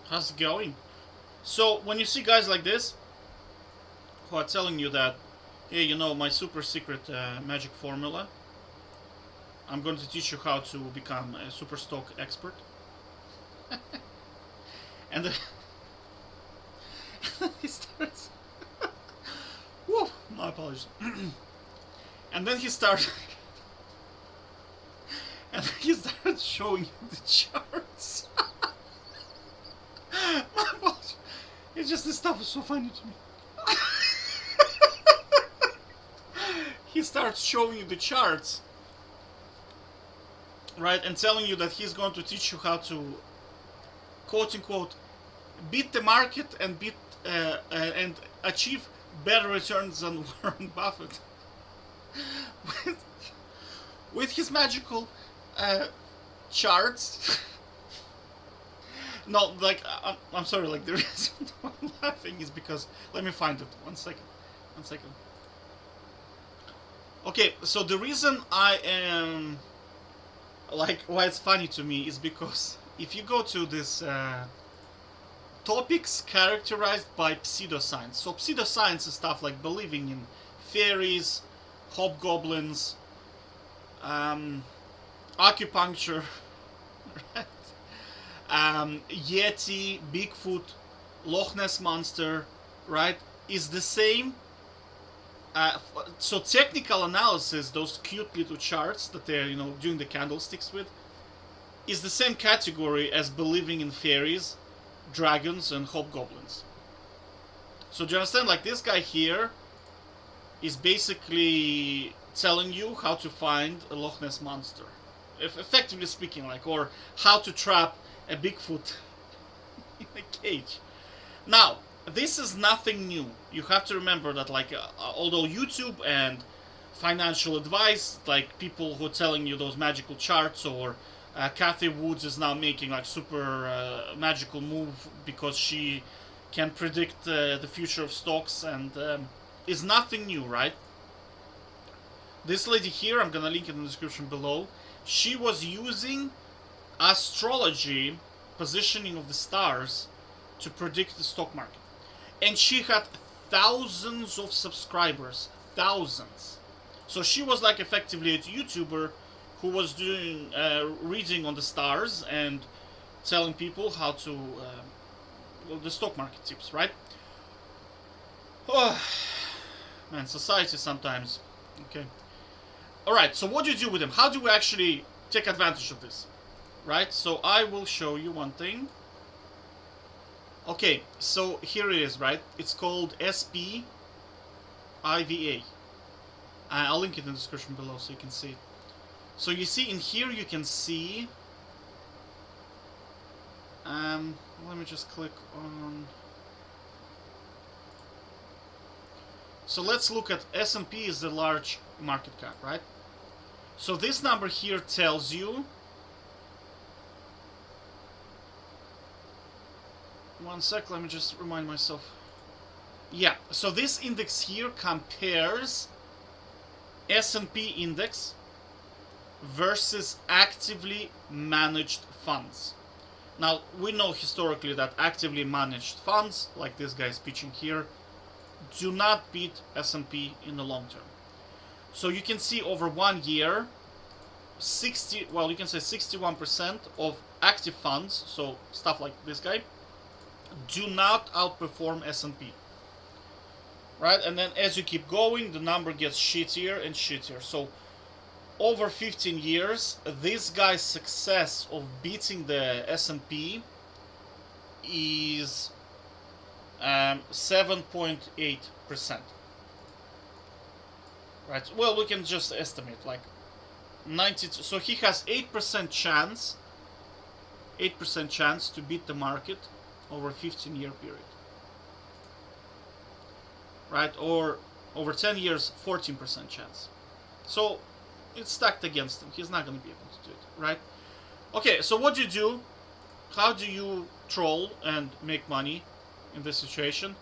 How's it going? So when you see guys like this who are telling you that, hey, you know, my super secret magic formula, I'm going to teach you how to become a super stock expert, and then he starts. Whoa, my apologies. And then he starts, and then he starts showing you the charts. My apologies. It's just this stuff is so funny to me. He starts showing you the charts, right, and telling you that he's going to teach you how to, quote unquote, beat the market and and achieve better returns than Warren Buffett with, with his magical charts. No, like I'm sorry. Like the reason I'm laughing is because let me find it. 1 second. 1 second. Okay, so the reason I am like why it's funny to me is because if you go to this topics characterized by pseudoscience. So pseudoscience is stuff like believing in fairies, hobgoblins, acupuncture, right? Yeti, Bigfoot, Loch Ness monster, right? Is the same. So technical analysis, those cute little charts that they're doing the candlesticks with, is the same category as believing in fairies, dragons, and hobgoblins. So do you understand? Like this guy here is basically telling you how to find a Loch Ness monster, effectively speaking, like, or how to trap a Bigfoot in a cage. Now, this is nothing new. You have to remember that, like, although YouTube and financial advice, like people who are telling you those magical charts, or Kathy Woods is now making like super magical move because she can predict the future of stocks, and is nothing new, right? This lady here, I'm gonna link it in the description below. She was using astrology, positioning of the stars, to predict the stock market. And she had thousands of subscribers. Thousands. So she was like effectively a YouTuber who was doing reading on the stars and telling people how to the stock market tips, right? Oh, man, society sometimes. Okay. Alright, so what do you do with them? How do we actually take advantage of this? Right? So I will show you one thing. Okay, so here it is, right? It's called SPIVA. I'll link it in the description below so you can see it. So you see in here you can see... let me just click on... So let's look at S&P is the large market cap, right? So this number here tells you... 1 sec, let me just remind myself. Yeah, so this index here compares S&P index versus actively managed funds. Now, we know historically that actively managed funds, like this guy is pitching here, do not beat S&P in the long term. So you can see over 1 year, you can say 61% of active funds, so stuff like this guy, do not outperform S&P. Right? And then as you keep going, the number gets shittier and shittier. So over 15 years, this guy's success of beating the S&P is 7.8%. Right? Well, we can just estimate like 90. So he has 8% chance to beat the market over a 15-year period. Right? Or over 10 years, 14% chance. So it's stacked against him. He's not going to be able to do it, right? Okay, so what do you do? How do you troll and make money in this situation?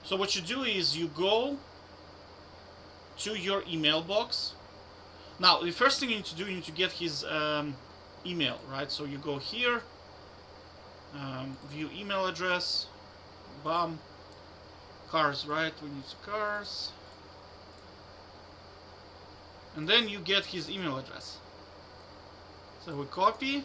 So what you do is you go to your email box. Now, the first thing you need to do, you need to get his email, right? So you go here, View email address. Bam. Cars, right? We need cars. And then you get his email address. So we copy.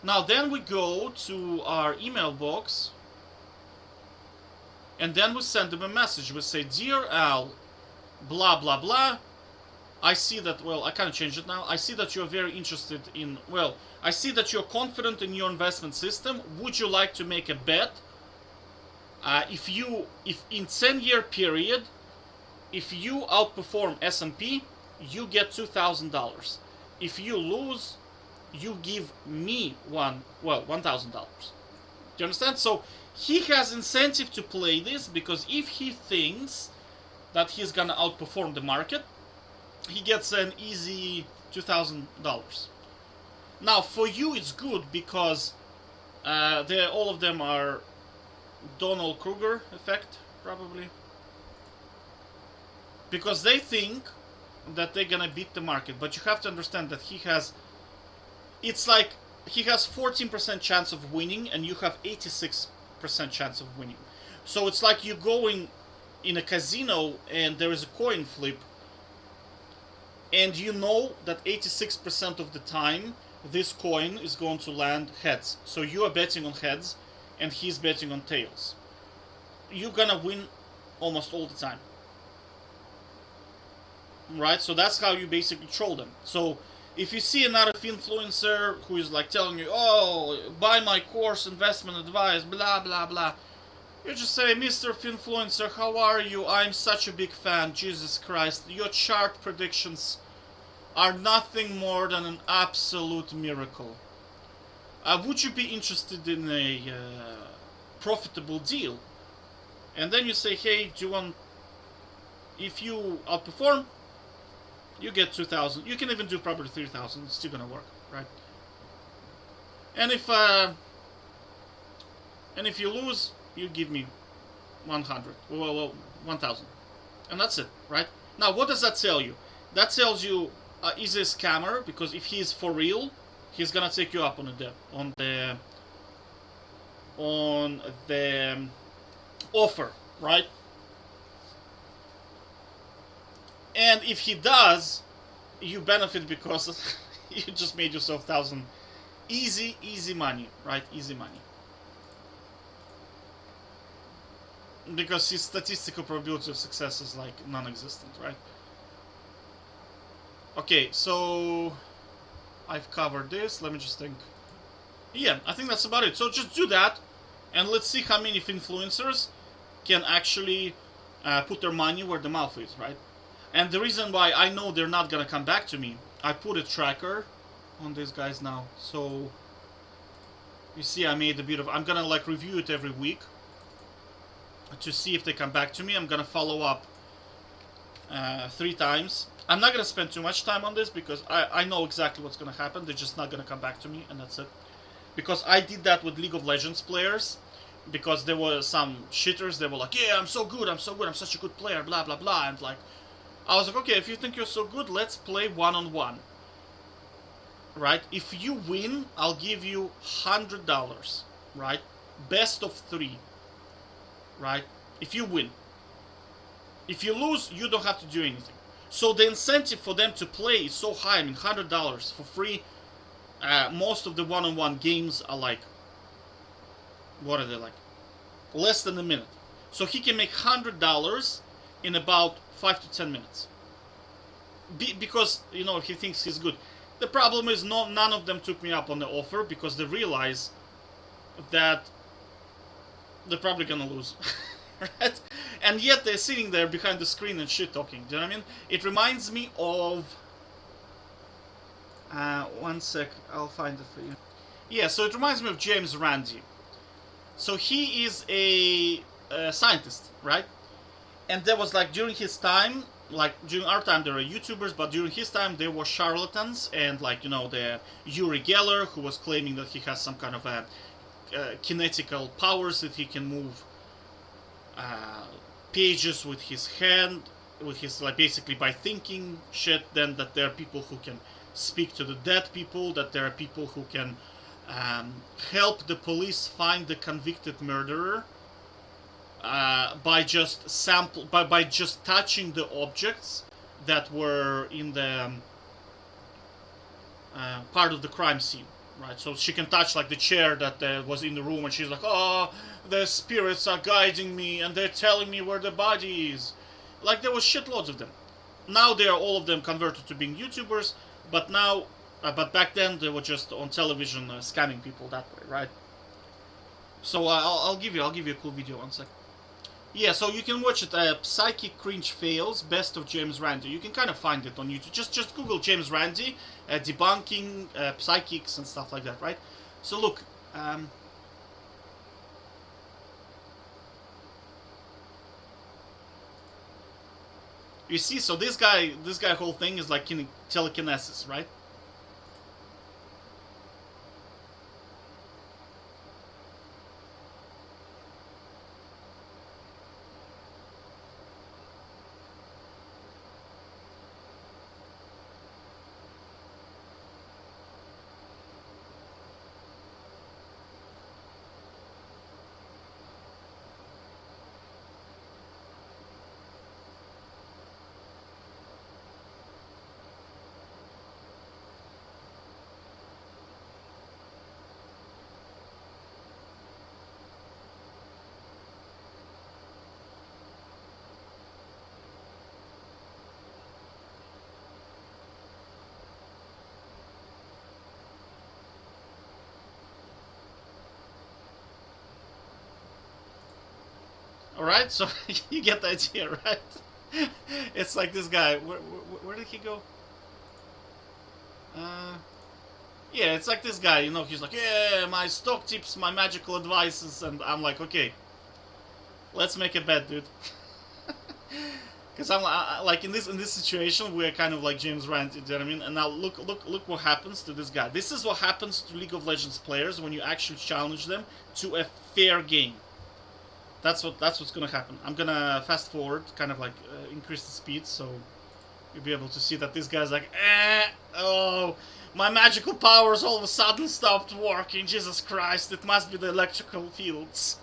Now then we go to our email box. And then we send him a message. We say, Dear Al, blah, blah, blah. I see that, well, I can't change it now. I see that you're very interested in, well, I see that you're confident in your investment system. Would you like to make a bet? If in 10-year period, if you outperform S&P, you get $2,000. If you lose, you give me $1,000. Do you understand? So he has incentive to play this, because if he thinks that he's gonna outperform the market, he gets an easy $2,000. Now for you it's good, because all of them are Donald Kruger effect, probably, because they think that they're gonna beat the market. But you have to understand that it's like he has 14% chance of winning and you have 86% chance of winning. So it's like you going in a casino and there is a coin flip, and you know that 86% of the time this coin is going to land heads. So you are betting on heads and he's betting on tails. You're gonna win almost all the time. Right? So that's how you basically troll them. So if you see another FinFluencer who is like telling you, oh, buy my course, investment advice, blah, blah, blah, you just say, Mr. FinFluencer, how are you? I'm such a big fan. Jesus Christ. Your chart predictions are nothing more than an absolute miracle. Would you be interested in a profitable deal? And then you say, hey, do you want, if you outperform, you get 2,000. You can even do probably 3,000. It's still gonna work, right? And if you lose, you give me 100. Well, 1,000, and that's it, right? Now, what does that tell you? That tells you he's a scammer, because if he's for real, he's gonna take you up on the offer, right? And if he does, you benefit, because you just made yourself 1,000. Easy money, right? Easy money. Because his statistical probability of success is like non-existent, right? Okay, so I've covered this. Let me just think. Yeah, I think that's about it. So just do that, and let's see how many influencers can actually put their money where the mouth is, right? And the reason why I know they're not gonna come back to me, I put a tracker on these guys now. So you see, I made a bit of. I'm gonna like review it every week to see if they come back to me. I'm gonna follow up 3 times. I'm not gonna spend too much time on this, because I know exactly what's gonna happen. They're just not gonna come back to me, and that's it. Because I did that with League of Legends players, because there were some shitters. They were like, yeah, I'm so good, I'm such a good player, blah blah blah. And like, I was like, okay, if you think you're so good, let's play one-on-one. Right? If you win, I'll give you $100. Right? Best of 3. Right? If you win. If you lose, you don't have to do anything. So the incentive for them to play is so high. I mean, $100 for free. Most of the one-on-one games are like, what are they like? Less than a minute. So he can make $100 in about 5 to 10 minutes. Because, you know, he thinks he's good. The problem is none of them took me up on the offer, because they realize that they're probably gonna lose. Right? And yet they're sitting there behind the screen and shit talking. Do you know what I mean? It reminds me of... one sec, I'll find it for you. Yeah, so it reminds me of James Randi. So he is a scientist, right? And there was like, during his time, like during our time there were YouTubers, but during his time there were charlatans, and like, you know, the Uri Geller, who was claiming that he has some kind of kinetical powers, that he can move pages with his hand, with his, like, basically by thinking shit. Then that there are people who can speak to the dead people, that there are people who can help the police find the convicted murderer by just touching the objects that were in the part of the crime scene, right? So she can touch like the chair that was in the room, and she's like, "Oh, the spirits are guiding me, and they're telling me where the body is." Like there was shitloads of them. Now they are all of them converted to being YouTubers, but now, but back then they were just on television scamming people that way, right? So I'll give you a cool video one sec. Yeah, so you can watch it. Psychic Cringe Fails, Best of James Randi. You can kind of find it on YouTube. Just Google James Randi, debunking psychics and stuff like that, right? So look, you see, so this guy whole thing is like telekinesis, right? Alright, so you get the idea, right? It's like this guy. Where did he go? Yeah, it's like this guy, you know, he's like, yeah, my stock tips, my magical advices, and I'm like, okay, let's make a bet, dude. Because I'm like in this situation, we're kind of like James Randi, you know what I mean? And now look what happens to this guy. This is what happens to League of Legends players when you actually challenge them to a fair game. That's what's gonna happen. I'm gonna fast forward, kind of like increase the speed, so you'll be able to see that this guy's like, oh, my magical powers all of a sudden stopped working. Jesus Christ, it must be the electrical fields.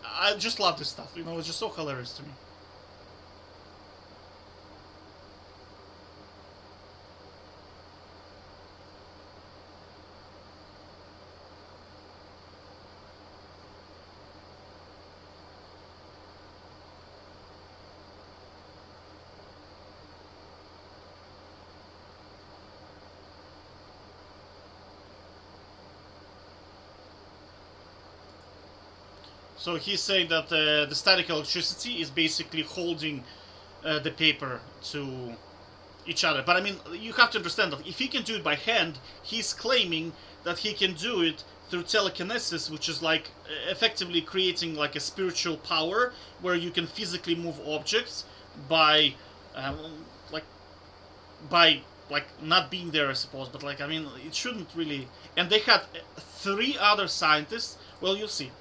I just love this stuff, you know, it's just so hilarious to me. So he's saying that the static electricity is basically holding the paper to each other. But I mean, you have to understand that if he can do it by hand, he's claiming that he can do it through telekinesis, which is like effectively creating like a spiritual power where you can physically move objects by like not being there, I suppose. But like, I mean, it shouldn't really. And they had 3 other scientists. Well, you'll see.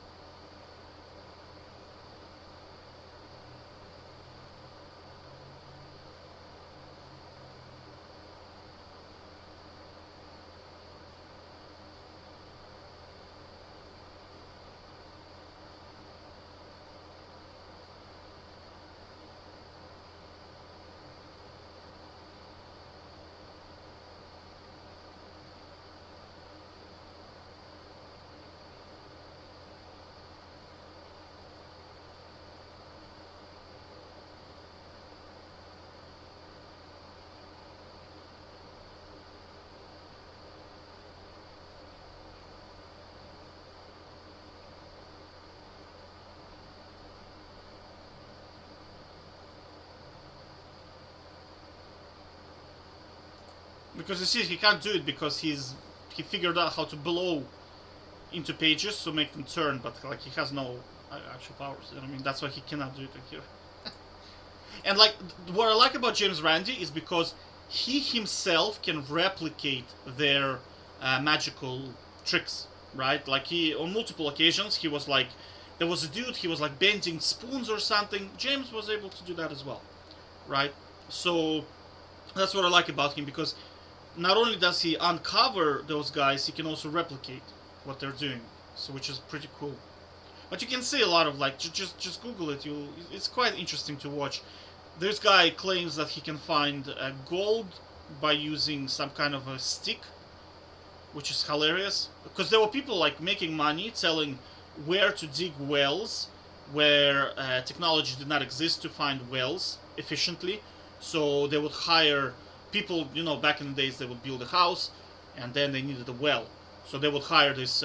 Because you see, he can't do it because he figured out how to blow into pages to make them turn, but like he has no actual powers. You know what I mean? That's why he cannot do it here. And like what I like about James Randi is because he himself can replicate their magical tricks, right? Like he on multiple occasions he was like, there was a dude, he was like bending spoons or something. James was able to do that as well, right? So That's what I like about him, because not only does he uncover those guys, he can also replicate what they're doing, so which is pretty cool. But you can see a lot of, like, just Google it. It's quite interesting to watch. This guy claims that he can find gold by using some kind of a stick, which is hilarious. Because there were people like making money telling where to dig wells, where technology did not exist to find wells efficiently. So they would hire people. Back in the days, they would build a house, and then they needed a well. So they would hire this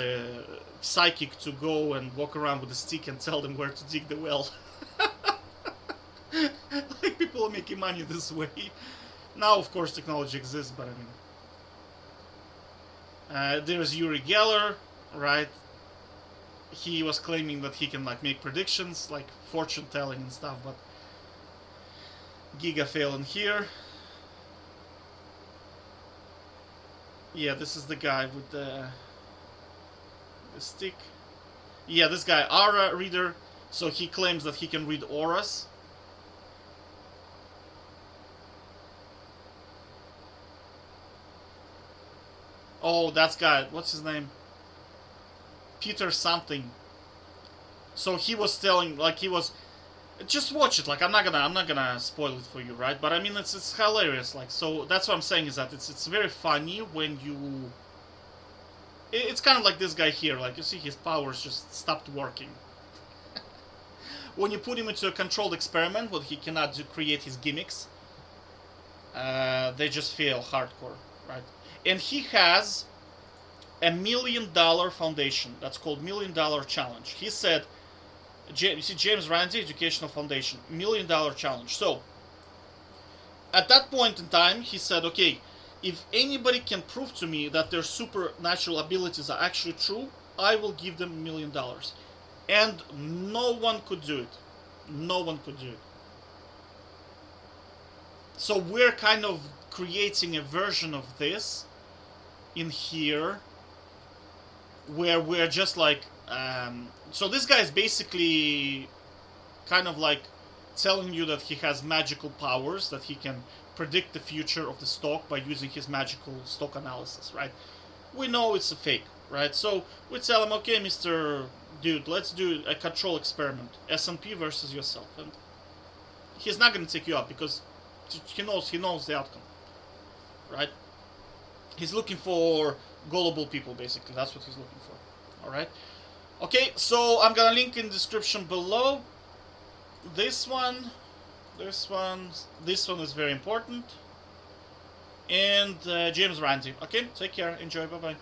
psychic to go and walk around with a stick and tell them where to dig the well. Like, people are making money this way. Now, of course, technology exists, but I mean, there's Uri Geller, right? He was claiming that he can like make predictions, like fortune telling and stuff, but Giga failing here. Yeah, this is the guy with the stick. Yeah, this guy, aura reader. So he claims that he can read auras. Oh, that's guy. What's his name? Peter something. So he was telling, like, he was. Just watch it. Like, I'm not gonna spoil it for you, right? But I mean, it's hilarious. Like, so that's what I'm saying, is that it's very funny when you. It's kind of like this guy here. Like, you see, his powers just stopped working. When you put him into a controlled experiment where he cannot create his gimmicks, they just fail hardcore, right? And he has $1 million foundation. That's called $1 million challenge. He said, you see, James Randi Educational Foundation, $1 million challenge. So at that point in time, he said, okay, if anybody can prove to me that their supernatural abilities are actually true, I will give them $1 million. And no one could do it. No one could do it. So we're kind of creating a version of this in here, where we're just like, so this guy is basically kind of like telling you that he has magical powers, that he can predict the future of the stock by using his magical stock analysis, right? We know it's a fake, right? So we tell him, okay, Mr. Dude, let's do a control experiment, S&P versus yourself, and he's not going to take you up because he knows the outcome, right? He's looking for gullible people, basically. That's what he's looking for. All right. Okay, so I'm gonna link in the description below. This one is very important. And James Randi. Okay, take care. Enjoy. Bye bye.